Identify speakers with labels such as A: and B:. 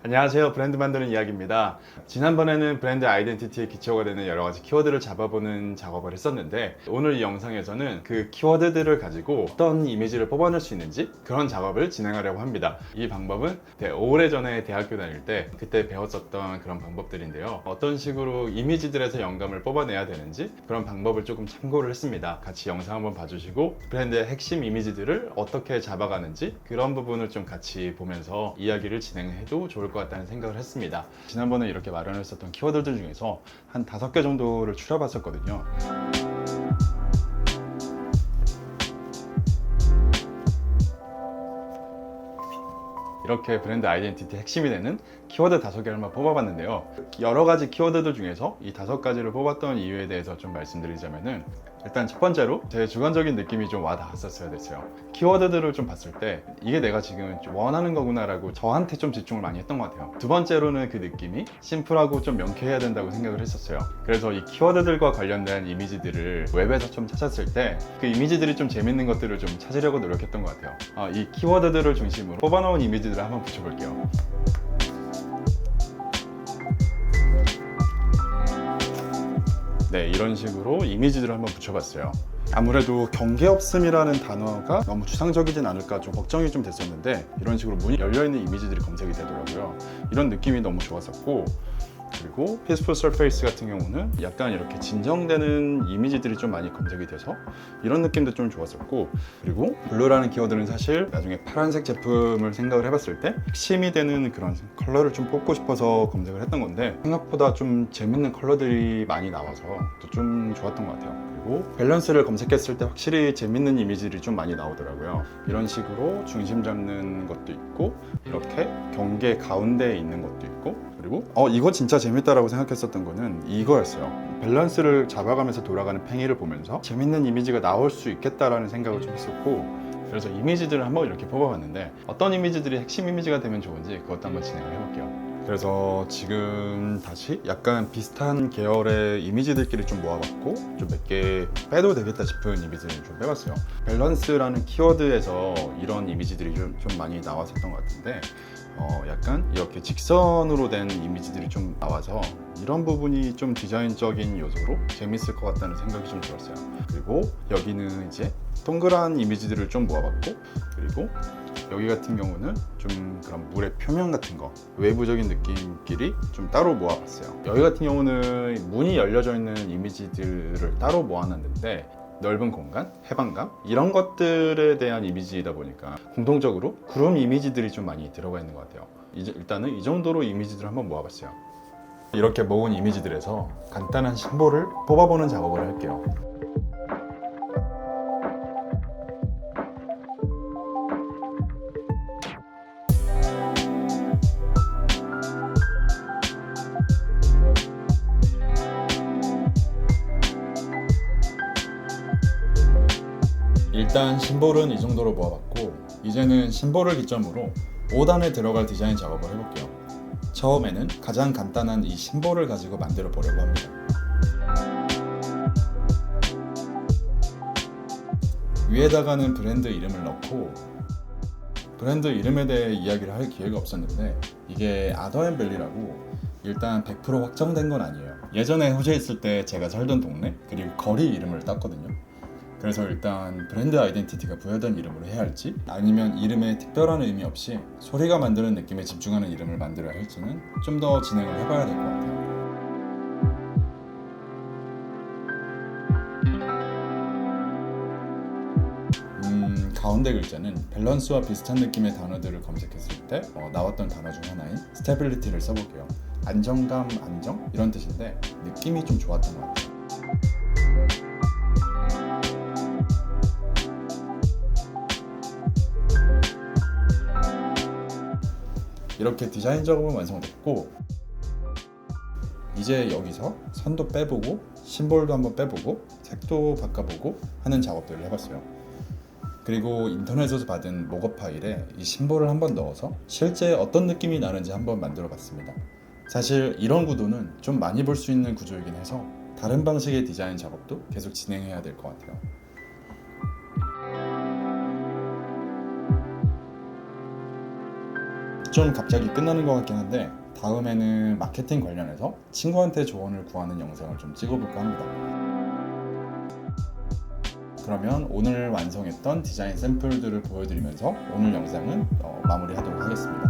A: 안녕하세요. 브랜드 만드는 이야기입니다. 지난번에는 브랜드 아이덴티티의 기초가 되는 여러 가지 키워드를 잡아보는 작업을 했었는데, 오늘 이 영상에서는 그 키워드들을 가지고 어떤 이미지를 뽑아낼 수 있는지 그런 작업을 진행하려고 합니다. 이 방법은 오래전에 대학교 다닐 때 그때 배웠었던 그런 방법들인데요. 어떤 식으로 이미지들에서 영감을 뽑아내야 되는지 그런 방법을 조금 참고를 했습니다. 같이 영상 한번 봐주시고 브랜드의 핵심 이미지들을 어떻게 잡아가는지 그런 부분을 좀 같이 보면서 이야기를 진행해도 좋을 것 같다는 생각을 했습니다. 지난번에 이렇게 마련했었던 키워드들 중에서 한 5개 정도를 추려봤었거든요. 이렇게 브랜드 아이덴티티 핵심이 되는 키워드 5개를 한번 뽑아봤는데요. 여러 가지 키워드들 중에서 이 5가지를 뽑았던 이유에 대해서 좀 말씀드리자면은, 일단 첫 번째로 제 주관적인 느낌이 좀 와닿았었어야 됐어요. 키워드들을 좀 봤을 때 이게 내가 지금 좀 원하는 거구나 라고 저한테 좀 집중을 많이 했던 것 같아요. 두 번째로는 그 느낌이 심플하고 좀 명쾌해야 된다고 생각을 했었어요. 그래서 이 키워드들과 관련된 이미지들을 웹에서 좀 찾았을 때 그 이미지들이 좀 재밌는 것들을 좀 찾으려고 노력했던 것 같아요. 이 키워드들을 중심으로 뽑아놓은 이미지들을 한번 붙여볼게요. 네, 이런 식으로 이미지들을 한번 붙여봤어요. 아무래도 경계없음이라는 단어가 너무 추상적이진 않을까 좀 걱정이 좀 됐었는데, 이런 식으로 문이 열려있는 이미지들이 검색이 되더라고요. 이런 느낌이 너무 좋았었고, 그리고 Peaceful Surface 같은 경우는 약간 이렇게 진정되는 이미지들이 좀 많이 검색이 돼서 이런 느낌도 좀 좋았었고, 그리고 블루라는 키워드는 사실 나중에 파란색 제품을 생각을 해봤을 때 핵심이 되는 그런 컬러를 좀 뽑고 싶어서 검색을 했던 건데, 생각보다 좀 재밌는 컬러들이 많이 나와서 또 좀 좋았던 것 같아요. 그리고 밸런스를 검색했을 때 확실히 재밌는 이미지들이 좀 많이 나오더라고요. 이런 식으로 중심 잡는 것도 있고, 이렇게 경계 가운데에 있는 것도 있고, 그리고 이거 진짜 재밌다라고 생각했었던 거는 이거였어요. 밸런스를 잡아가면서 돌아가는 팽이를 보면서 재밌는 이미지가 나올 수 있겠다라는 생각을 좀 했었고, 그래서 이미지들을 한번 이렇게 뽑아봤는데 어떤 이미지들이 핵심 이미지가 되면 좋은지 그것도 한번 진행을 해볼게요. 그래서 지금 다시 약간 비슷한 계열의 이미지들끼리 좀 모아봤고, 좀 몇 개 빼도 되겠다 싶은 이미지를 좀 빼봤어요. 밸런스라는 키워드에서 이런 이미지들이 좀 많이 나왔었던 것 같은데, 약간 이렇게 직선으로 된 이미지들이 좀 나와서 이런 부분이 좀 디자인적인 요소로 재밌을 것 같다는 생각이 좀 들었어요. 그리고 여기는 이제 동그란 이미지들을 좀 모아봤고, 그리고 여기 같은 경우는 좀 그런 물의 표면 같은 거, 외부적인 느낌끼리 좀 따로 모아봤어요. 여기 같은 경우는 문이 열려져 있는 이미지들을 따로 모아놨는데, 넓은 공간, 해방감 이런 것들에 대한 이미지이다 보니까 공통적으로 구름 이미지들이 좀 많이 들어가 있는 것 같아요. 일단은 이 정도로 이미지들을 한번 모아봤어요. 이렇게 모은 이미지들에서 간단한 심볼을 뽑아보는 작업을 할게요. 일단 심볼은 이 정도로 모아봤고, 이제는 심볼을 기점으로 5단에 들어갈 디자인 작업을 해볼게요. 처음에는 가장 간단한 이 심볼을 가지고 만들어 보려고 합니다. 위에다가는 브랜드 이름을 넣고, 브랜드 이름에 대해 이야기를 할 기회가 없었는데, 이게 아더앤밸리라고 일단 100% 확정된 건 아니에요. 예전에 호주에 있을 때 제가 살던 동네 그리고 거리 이름을 땄거든요. 그래서 일단 브랜드 아이덴티티가 부여된 이름으로 해야 할지, 아니면 이름에 특별한 의미 없이 소리가 만드는 느낌에 집중하는 이름을 만들어야 할지는 좀 더 진행을 해봐야 될 것 같아요. 가운데 글자는 밸런스와 비슷한 느낌의 단어들을 검색했을 때 나왔던 단어 중 하나인 스테빌리티를 써볼게요. 안정감, 안정? 이런 뜻인데 느낌이 좀 좋았던 것 같아요. 이렇게 디자인 작업은 완성됐고, 이제 여기서 선도 빼보고 심볼도 한번 빼보고 색도 바꿔보고 하는 작업들을 해봤어요. 그리고 인터넷에서 받은 목업 파일에 이 심볼을 한번 넣어서 실제 어떤 느낌이 나는지 한번 만들어 봤습니다. 사실 이런 구도는 좀 많이 볼 수 있는 구조이긴 해서 다른 방식의 디자인 작업도 계속 진행해야 될 것 같아요. 좀 갑자기 끝나는 것 같긴 한데 다음에는 마케팅 관련해서 친구한테 조언을 구하는 영상을 좀 찍어볼까 합니다. 그러면 오늘 완성했던 디자인 샘플들을 보여드리면서 오늘 영상은 마무리하도록 하겠습니다.